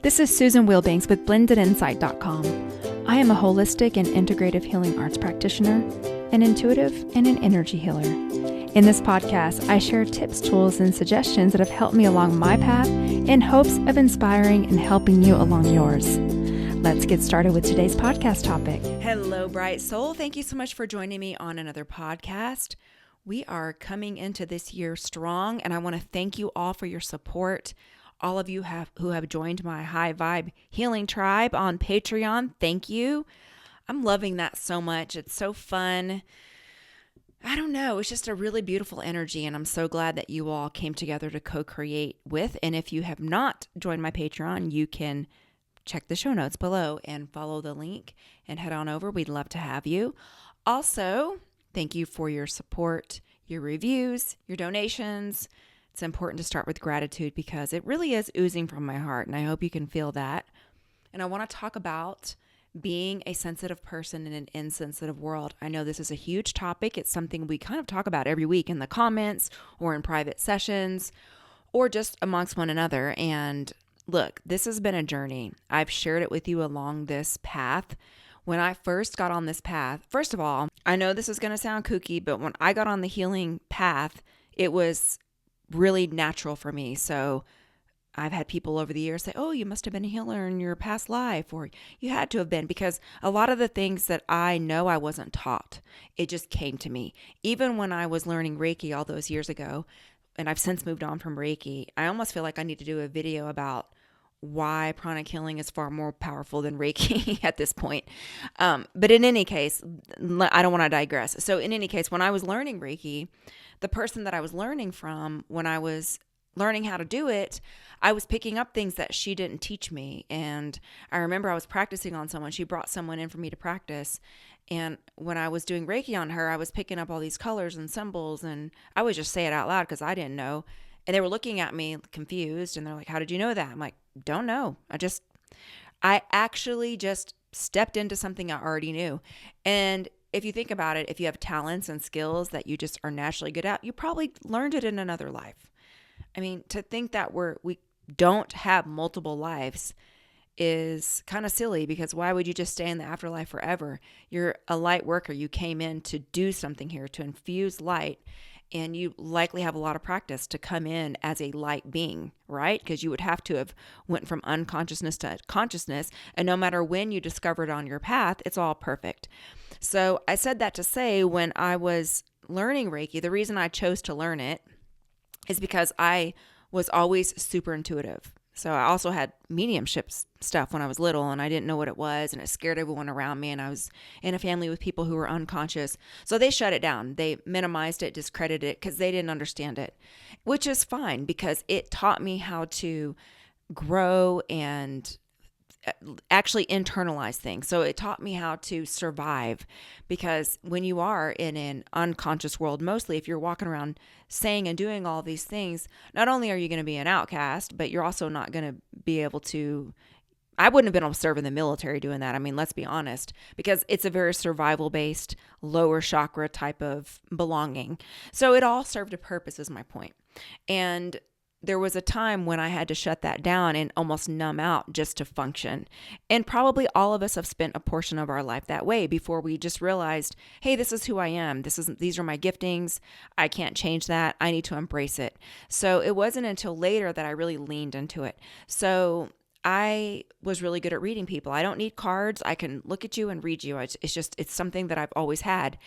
This is Susan Wilbanks with blendedinsight.com. I am a holistic and integrative healing arts practitioner, an intuitive, and an energy healer. In this podcast, I share tips, tools, and suggestions that have helped me along my path in hopes of inspiring and helping you along yours. Let's get started with today's podcast topic. Hello, bright soul. Thank you so much for joining me on another podcast. We are coming into this year strong, and I want to thank you all for your support. All of you who have joined my High Vibe Healing Tribe on Patreon, thank you. I'm loving that so much. It's so fun. I don't know. It's just a really beautiful energy, and I'm so glad that you all came together to co-create with. And if you have not joined my Patreon, you can check the show notes below and follow the link and head on over. We'd love to have you. Also, thank you for your support, your reviews, your donations. It's important to start with gratitude because it really is oozing from my heart, and I hope you can feel that. And I want to talk about being a sensitive person in an insensitive world. I know this is a huge topic. It's something we kind of talk about every week in the comments or in private sessions or just amongst one another. And look, this has been a journey. I've shared it with you along this path. When I first got on this path, first of all, I know this is going to sound kooky, but when I got on the healing path, it was really natural for me. So I've had people over the years say, oh, you must have been a healer in your past life, or you had to have been, because a lot of the things that I know I wasn't taught, it just came to me. Even when I was learning Reiki all those years ago, and I've since moved on from Reiki, I almost feel like I need to do a video about why pranic healing is far more powerful than Reiki at this point. But in any case, I don't want to digress. So in any case, when I was learning Reiki, the person that I was learning from, when I was learning how to do it, I was picking up things that she didn't teach me. And I remember I was practicing on someone. She brought someone in for me to practice. And when I was doing Reiki on her, I was picking up all these colors and symbols, and I would just say it out loud because I didn't know. And they were looking at me confused, and they're like, how did you know that? I'm like, don't know. I actually just stepped into something I already knew. And if you think about it, if you have talents and skills that you just are naturally good at, you probably learned it in another life. I mean, to think that we don't have multiple lives is kind of silly, because why would you just stay in the afterlife forever? You're a light worker. You came in to do something here, to infuse light, and you likely have a lot of practice to come in as a light being, right? Because you would have to have went from unconsciousness to consciousness, and no matter when you discovered on your path, it's all perfect. So I said that to say, when I was learning Reiki, the reason I chose to learn it is because I was always super intuitive. So I also had mediumship stuff when I was little, and I didn't know what it was, and it scared everyone around me, and I was in a family with people who were unconscious. So they shut it down. They minimized it, discredited it, because they didn't understand it, which is fine because it taught me how to grow and actually internalize things. So it taught me how to survive, because when you are in an unconscious world, mostly if you're walking around saying and doing all these things, not only are you going to be an outcast, but you're also not going to be able to, I wouldn't have been able to serve in the military doing that. I mean, let's be honest, because it's a very survival based, lower chakra type of belonging. So it all served a purpose is my point. And there was a time when I had to shut that down and almost numb out just to function. And probably all of us have spent a portion of our life that way before we just realized, hey, this is who I am. These are my giftings. I can't change that. I need to embrace it. So it wasn't until later that I really leaned into it. So I was really good at reading people. I don't need cards. I can look at you and read you. It's something that I've always had.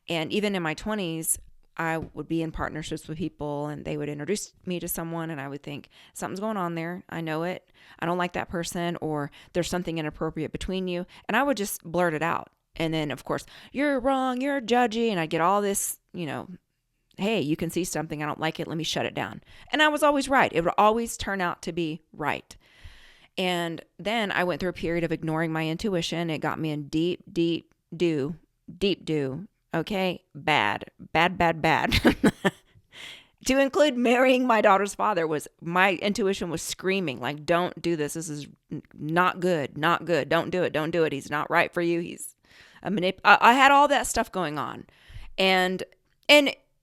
And even in my 20s, I would be in partnerships with people, and they would introduce me to someone, and I would think something's going on there. I know it. I don't like that person, or there's something inappropriate between you. And I would just blurt it out. And then of course, you're wrong, you're judgy. And I'd get all this, hey, you can see something. I don't like it. Let me shut it down. And I was always right. It would always turn out to be right. And then I went through a period of ignoring my intuition. It got me in deep do. Okay, bad. To include marrying my daughter's father, was my intuition was screaming like, don't do this. This is not good. Don't do it. He's not right for you. He's a I had all that stuff going on. And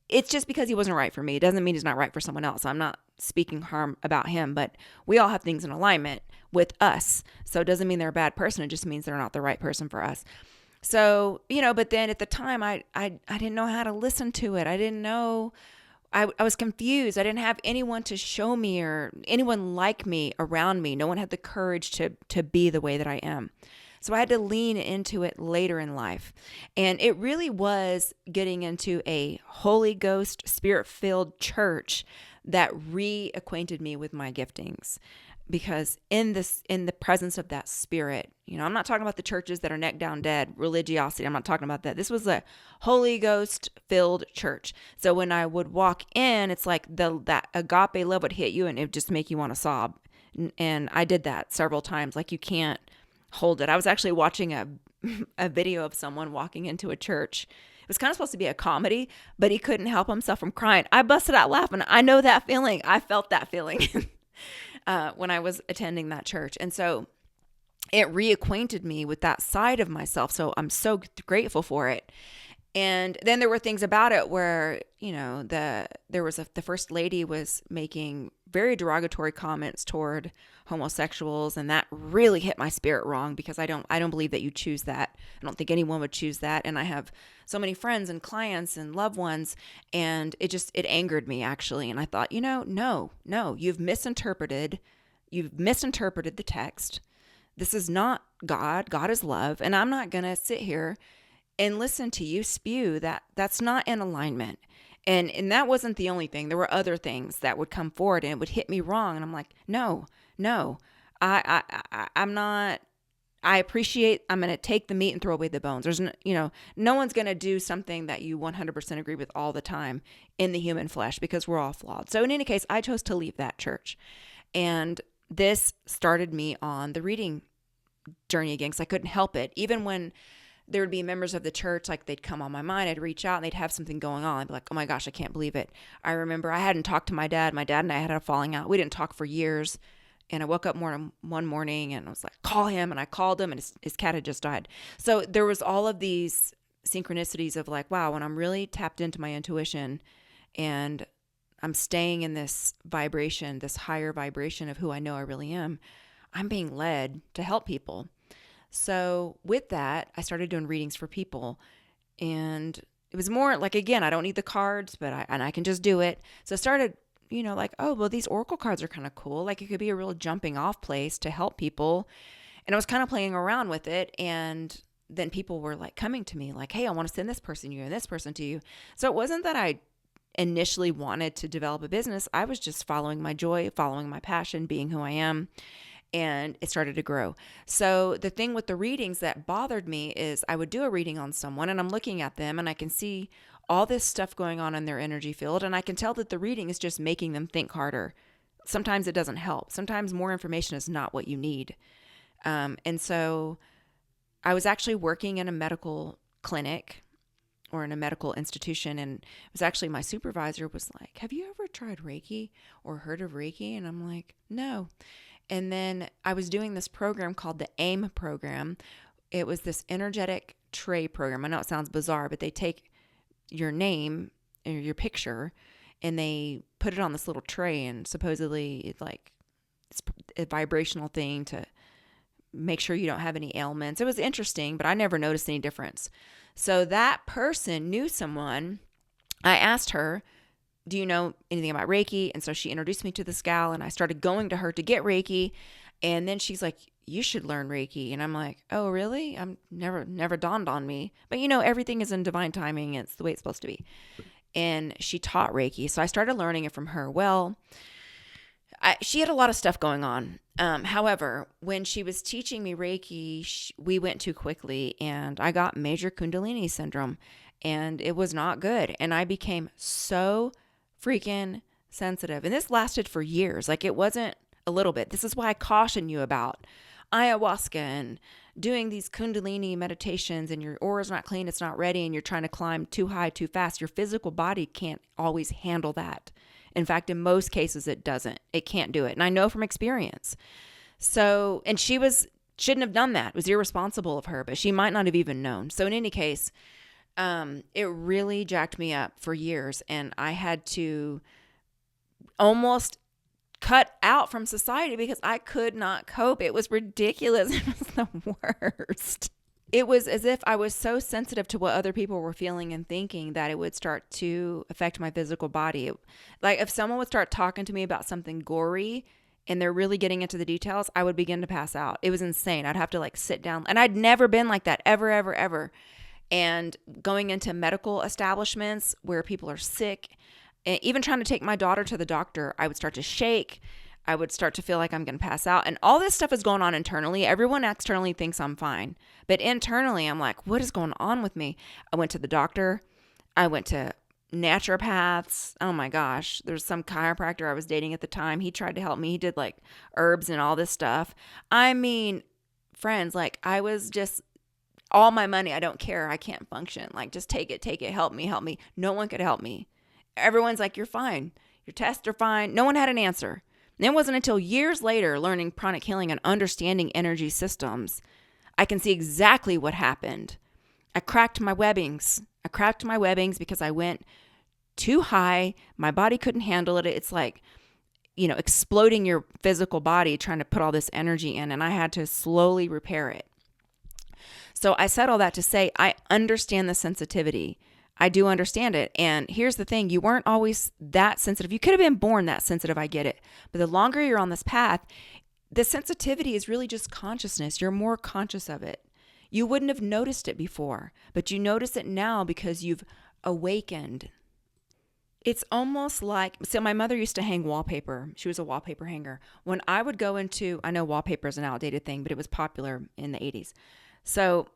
it's just because he wasn't right for me. It doesn't mean he's not right for someone else. I'm not speaking harm about him, but we all have things in alignment with us. So it doesn't mean they're a bad person. It just means they're not the right person for us. So, but then at the time I didn't know how to listen to it. I didn't know, I was confused. I didn't have anyone to show me or anyone like me around me. No one had the courage to be the way that I am. So I had to lean into it later in life. And it really was getting into a Holy Ghost, Spirit-filled church that reacquainted me with my giftings. Because in the presence of that Spirit, I'm not talking about the churches that are neck down dead, religiosity. I'm not talking about that. This was a Holy Ghost filled church. So when I would walk in, it's like that agape love would hit you and it would just make you want to sob. And I did that several times. Like, you can't hold it. I was actually watching a video of someone walking into a church. It was kind of supposed to be a comedy, but he couldn't help himself from crying. I busted out laughing. I know that feeling. I felt that feeling when I was attending that church. And so it reacquainted me with that side of myself. So I'm so grateful for it. And then there were things about it where, the first lady was making very derogatory comments toward homosexuals, and that really hit my spirit wrong, because I don't believe that you choose that. I don't think anyone would choose that. And I have so many friends and clients and loved ones, and it angered me, actually. And I thought, no, you've misinterpreted the text. This is not God. God is love. And I'm not going to sit here and listen to you spew that. That's not in alignment. And that wasn't the only thing. There were other things that would come forward and it would hit me wrong. And I'm like, no, I'm not. I'm going to take the meat and throw away the bones. There's no one's going to do something that you 100% agree with all the time in the human flesh, because we're all flawed. So in any case, I chose to leave that church. And this started me on the reading journey again, because I couldn't help it. Even when there would be members of the church, like, they'd come on my mind, I'd reach out and they'd have something going on. I'd be like, oh my gosh, I can't believe it. I remember I hadn't talked to my dad. My dad and I had a falling out. We didn't talk for years. And I woke up one morning and I was like, call him. And I called him, and his cat had just died. So there was all of these synchronicities of like, wow, when I'm really tapped into my intuition and I'm staying in this vibration, this higher vibration of who I know I really am, I'm being led to help people. So with that, I started doing readings for people, and it was more like, again, I don't need the cards, but I can just do it. So I started, like, oh, well, these oracle cards are kind of cool. Like, it could be a real jumping off place to help people. And I was kind of playing around with it. And then people were like coming to me like, hey, I want to send this person to you and this person to you. So it wasn't that I initially wanted to develop a business. I was just following my joy, following my passion, being who I am. And it started to grow. So the thing with the readings that bothered me is I would do a reading on someone and I'm looking at them and I can see all this stuff going on in their energy field. And I can tell that the reading is just making them think harder. Sometimes it doesn't help. Sometimes more information is not what you need. And so I was actually working in a medical clinic or in a medical institution. And it was actually my supervisor was like, have you ever tried Reiki or heard of Reiki? And I'm like, no. And then I was doing this program called the AIM program. It was this energetic tray program. I know it sounds bizarre, but they take your name or your picture and they put it on this little tray, and supposedly it's a vibrational thing to make sure you don't have any ailments. It was interesting, but I never noticed any difference. So that person knew someone. I asked her, do you know anything about Reiki? And so she introduced me to this gal, and I started going to her to get Reiki. And then she's like, you should learn Reiki. And I'm like, oh, really? I'm never dawned on me. But everything is in divine timing. It's the way it's supposed to be. And she taught Reiki. So I started learning it from her. Well, she had a lot of stuff going on. However, when she was teaching me Reiki, we went too quickly and I got major Kundalini syndrome, and it was not good. And I became so freaking sensitive. And this lasted for years. Like, it wasn't a little bit. This is why I caution you about ayahuasca and doing these Kundalini meditations, and your aura's not clean, it's not ready, and you're trying to climb too high too fast. Your physical body can't always handle that. In fact, in most cases, it doesn't. It can't do it. And I know from experience. So, and shouldn't have done that. It was irresponsible of her, but she might not have even known. So in any case, It really jacked me up for years, and I had to almost cut out from society because I could not cope. It was ridiculous. It was the worst. It was as if I was so sensitive to what other people were feeling and thinking that it would start to affect my physical body. Like if someone would start talking to me about something gory and they're really getting into the details, I would begin to pass out. It was insane. I'd have to like sit down. And I'd never been like that, ever, ever, ever. And going into medical establishments where people are sick, and even trying to take my daughter to the doctor, I would start to shake. I would start to feel like I'm going to pass out. And all this stuff is going on internally. Everyone externally thinks I'm fine. But internally, I'm like, what is going on with me? I went to the doctor. I went to naturopaths. Oh my gosh. There's some chiropractor I was dating at the time. He tried to help me. He did like herbs and all this stuff. I mean, friends, like I was just all my money. I don't care. I can't function. Like just take it. Help me. No one could help me. Everyone's like, you're fine. Your tests are fine. No one had an answer. And it wasn't until years later, learning pranic healing and understanding energy systems, I can see exactly what happened. I cracked my webbings because I went too high. My body couldn't handle it. It's like, exploding your physical body, trying to put all this energy in, and I had to slowly repair it. So I said all that to say, I understand the sensitivity. I do understand it. And here's the thing. You weren't always that sensitive. You could have been born that sensitive. I get it. But the longer you're on this path, the sensitivity is really just consciousness. You're more conscious of it. You wouldn't have noticed it before, but you notice it now because you've awakened. It's almost like, so my mother used to hang wallpaper. She was a wallpaper hanger. When I would go into, I know wallpaper is an outdated thing, but it was popular in the 80s. So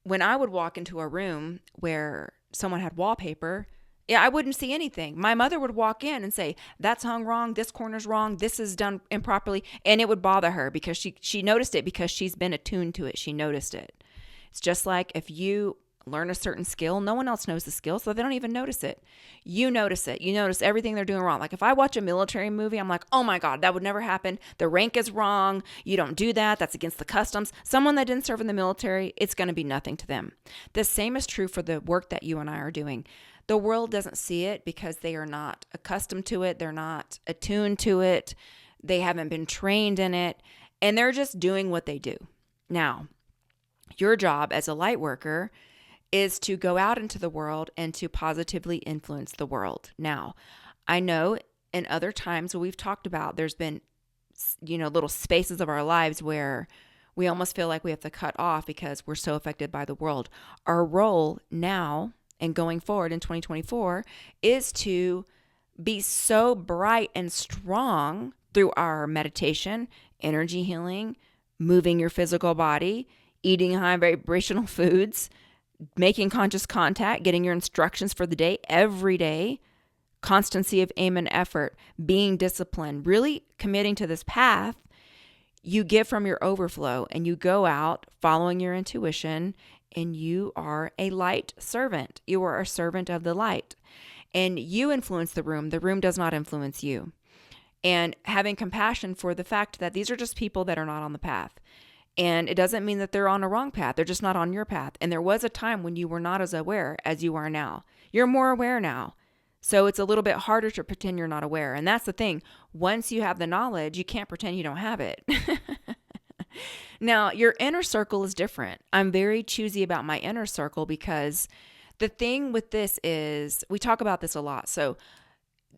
when I would walk into a room where someone had wallpaper, I wouldn't see anything. My mother would walk in and say, that's hung wrong, this corner's wrong, this is done improperly, and it would bother her because she noticed it because she's been attuned to it. She noticed it. It's just like if you learn a certain skill, no one else knows the skill, so they don't even notice it. You notice it. You notice everything they're doing wrong. Like if I watch a military movie, I'm like, oh my God, that would never happen. The rank is wrong. You don't do that. That's against the customs. Someone that didn't serve in the military, it's going to be nothing to them. The same is true for the work that you and I are doing. The world doesn't see it because they are not accustomed to it. They're not attuned to it. They haven't been trained in it, and they're just doing what they do. Now, your job as a light worker is to go out into the world and to positively influence the world. Now, I know in other times we've talked about, there's been, little spaces of our lives where we almost feel like we have to cut off because we're so affected by the world. Our role now and going forward in 2024 is to be so bright and strong through our meditation, energy healing, moving your physical body, eating high vibrational foods, making conscious contact, getting your instructions for the day every day, constancy of aim and effort, being disciplined, really committing to this path. You give from your overflow and you go out following your intuition, and you are a light servant. You are a servant of the light, and you influence the room. The room does not influence you. And having compassion for the fact that these are just people that are not on the path. And it doesn't mean that they're on a wrong path. They're just not on your path. And there was a time when you were not as aware as you are now. You're more aware now. So it's a little bit harder to pretend you're not aware. And that's the thing. Once you have the knowledge, you can't pretend you don't have it. Now, your inner circle is different. I'm very choosy about my inner circle because the thing with this is, we talk about this a lot. So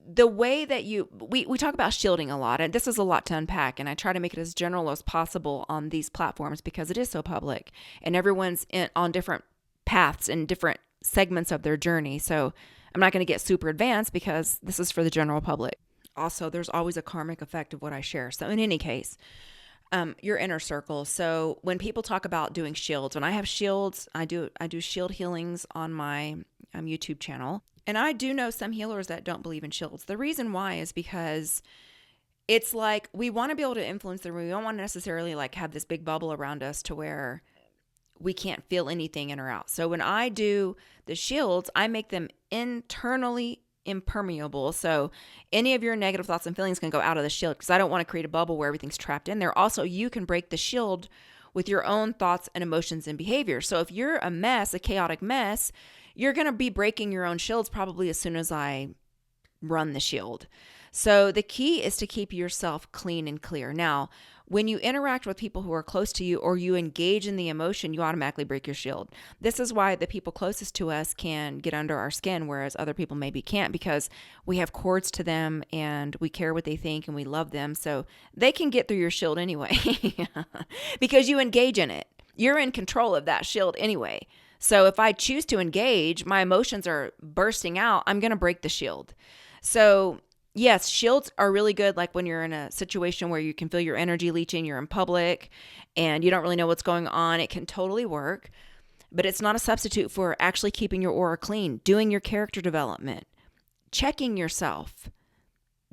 the way that we talk about shielding a lot, and this is a lot to unpack, and I try to make it as general as possible on these platforms because it is so public and everyone's on different paths and different segments of their journey. So I'm not going to get super advanced because this is for the general public. Also, there's always a karmic effect of what I share. So in any case, your inner circle. So when people talk about doing shields, when I have shields, I do shield healings on my YouTube channel. And I do know some healers that don't believe in shields. The reason why is because it's like we want to be able to influence the room. We don't want to necessarily like have this big bubble around us to where we can't feel anything in or out. So when I do the shields, I make them internally impermeable. So any of your negative thoughts and feelings can go out of the shield because I don't want to create a bubble where everything's trapped in there. Also, you can break the shield with your own thoughts and emotions and behavior. So if you're a mess, a chaotic mess, you're going to be breaking your own shields probably as soon as I run the shield. So the key is to keep yourself clean and clear. Now, when you interact with people who are close to you or you engage in the emotion, you automatically break your shield. This is why the people closest to us can get under our skin, whereas other people maybe can't, because we have cords to them and we care what they think and we love them. So they can get through your shield anyway because you engage in it. You're in control of that shield anyway. So if I choose to engage, my emotions are bursting out, I'm going to break the shield. So yes, shields are really good, like when you're in a situation where you can feel your energy leaching, you're in public, and you don't really know what's going on. It can totally work, but it's not a substitute for actually keeping your aura clean, doing your character development, checking yourself,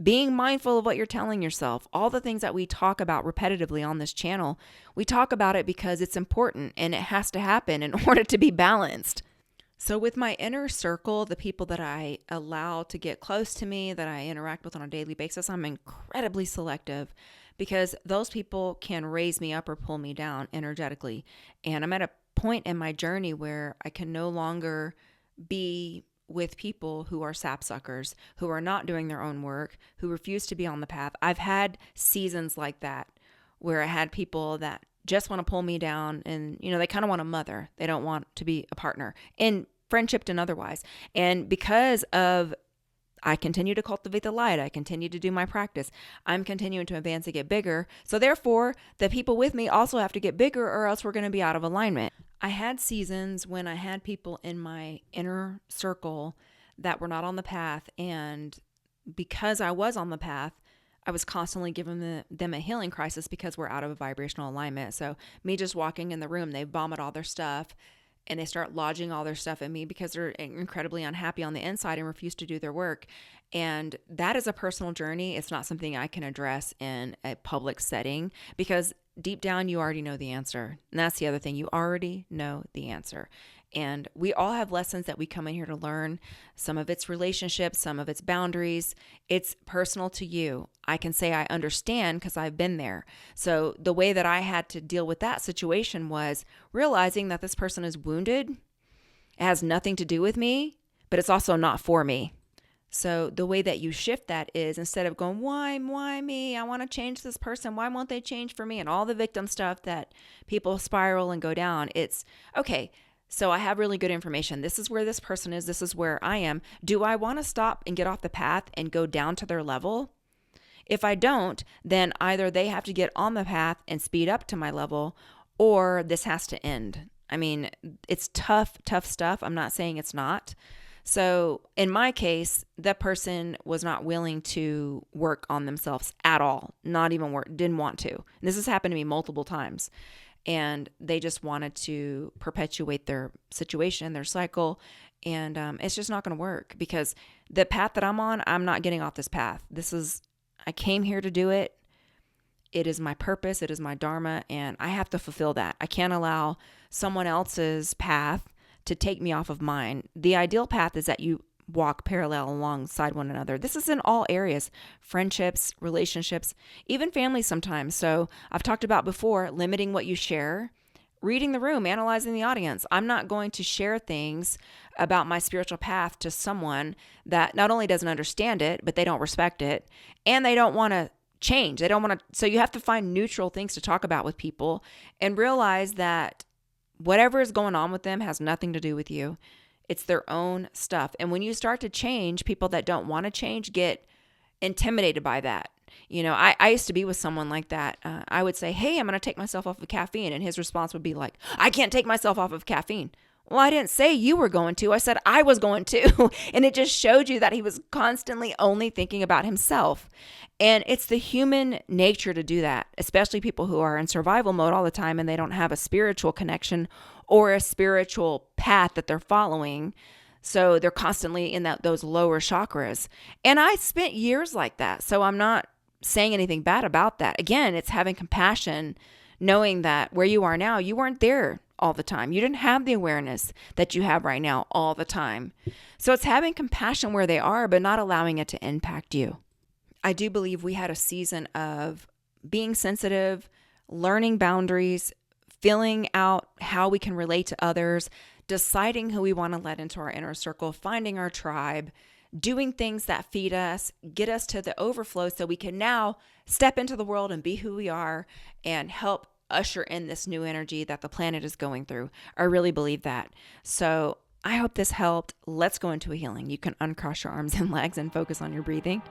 being mindful of what you're telling yourself. All the things that we talk about repetitively on this channel, we talk about it because it's important and it has to happen in order to be balanced. So with my inner circle, the people that I allow to get close to me, that I interact with on a daily basis, I'm incredibly selective because those people can raise me up or pull me down energetically. And I'm at a point in my journey where I can no longer be with people who are sapsuckers, who are not doing their own work, who refuse to be on the path. I've had seasons like that where I had people that just want to pull me down and, they kind of want a mother. They don't want to be a partner in friendship and otherwise. And because of, I continue to cultivate the light, I continue to do my practice, I'm continuing to advance and get bigger. So therefore, the people with me also have to get bigger or else we're going to be out of alignment. I had seasons when I had people in my inner circle that were not on the path. And because I was on the path, I was constantly giving them a healing crisis because we're out of a vibrational alignment. So me just walking in the room, they vomit all their stuff and they start lodging all their stuff in me because they're incredibly unhappy on the inside and refuse to do their work. And that is a personal journey. It's not something I can address in a public setting because deep down, you already know the answer. And that's the other thing. You already know the answer. And we all have lessons that we come in here to learn. Some of it's relationships, some of it's boundaries. It's personal to you. I can say I understand because I've been there. So the way that I had to deal with that situation was realizing that this person is wounded. It has nothing to do with me, but it's also not for me. So the way that you shift that is instead of going, why me? I want to change this person. Why won't they change for me? And all the victim stuff that people spiral and go down. It's okay. So I have really good information. This is where this person is. This is where I am. Do I want to stop and get off the path and go down to their level? If I don't, then either they have to get on the path and speed up to my level, or this has to end. I mean, it's tough stuff. I'm not saying it's not. So in my case, that person was not willing to work on themselves at all. Not even work, didn't want to. And this has happened to me multiple times. And they just wanted to perpetuate their situation, their cycle. And it's just not going to work because the path that I'm on, I'm not getting off this path. I came here to do it. It is my purpose. It is my dharma. And I have to fulfill that. I can't allow someone else's path to take me off of mine. The ideal path is that you walk parallel alongside one another. This is in all areas, friendships, relationships, even family sometimes. So I've talked about before, limiting what you share, reading the room, analyzing the audience. I'm not going to share things about my spiritual path to someone that not only doesn't understand it, but they don't respect it and they don't want to change. They don't want to. So you have to find neutral things to talk about with people and realize that whatever is going on with them has nothing to do with you. It's their own stuff. And when you start to change, people that don't want to change get intimidated by that. I used to be with someone like that. I would say, hey, I'm going to take myself off of caffeine. And his response would be like, I can't take myself off of caffeine. Well, I didn't say you were going to. I said I was going to. And it just showed you that he was constantly only thinking about himself. And it's the human nature to do that, especially people who are in survival mode all the time and they don't have a spiritual connection or a spiritual path that they're following. So they're constantly in those lower chakras. And I spent years like that. So I'm not saying anything bad about that. Again, it's having compassion, knowing that where you are now, you weren't there all the time. You didn't have the awareness that you have right now all the time. So it's having compassion where they are, but not allowing it to impact you. I do believe we had a season of being sensitive, learning boundaries, filling out how we can relate to others, deciding who we want to let into our inner circle, finding our tribe, doing things that feed us, get us to the overflow so we can now step into the world and be who we are and help usher in this new energy that the planet is going through. I really believe that. So I hope this helped. Let's go into a healing. You can uncross your arms and legs and focus on your breathing.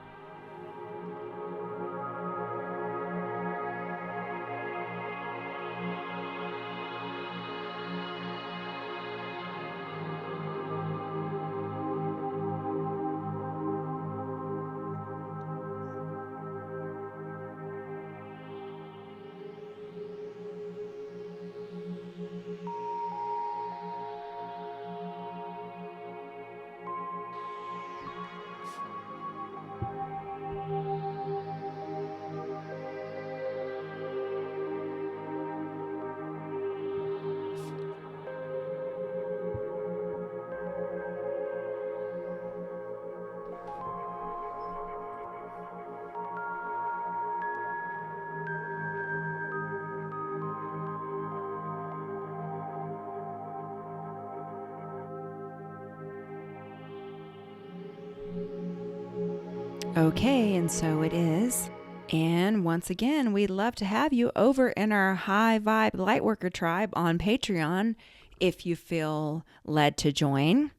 Okay, and so it is. And once again, we'd love to have you over in our High Vibe Lightworker tribe on Patreon if you feel led to join.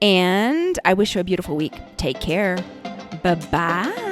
And I wish you a beautiful week. Take care. Bye-bye.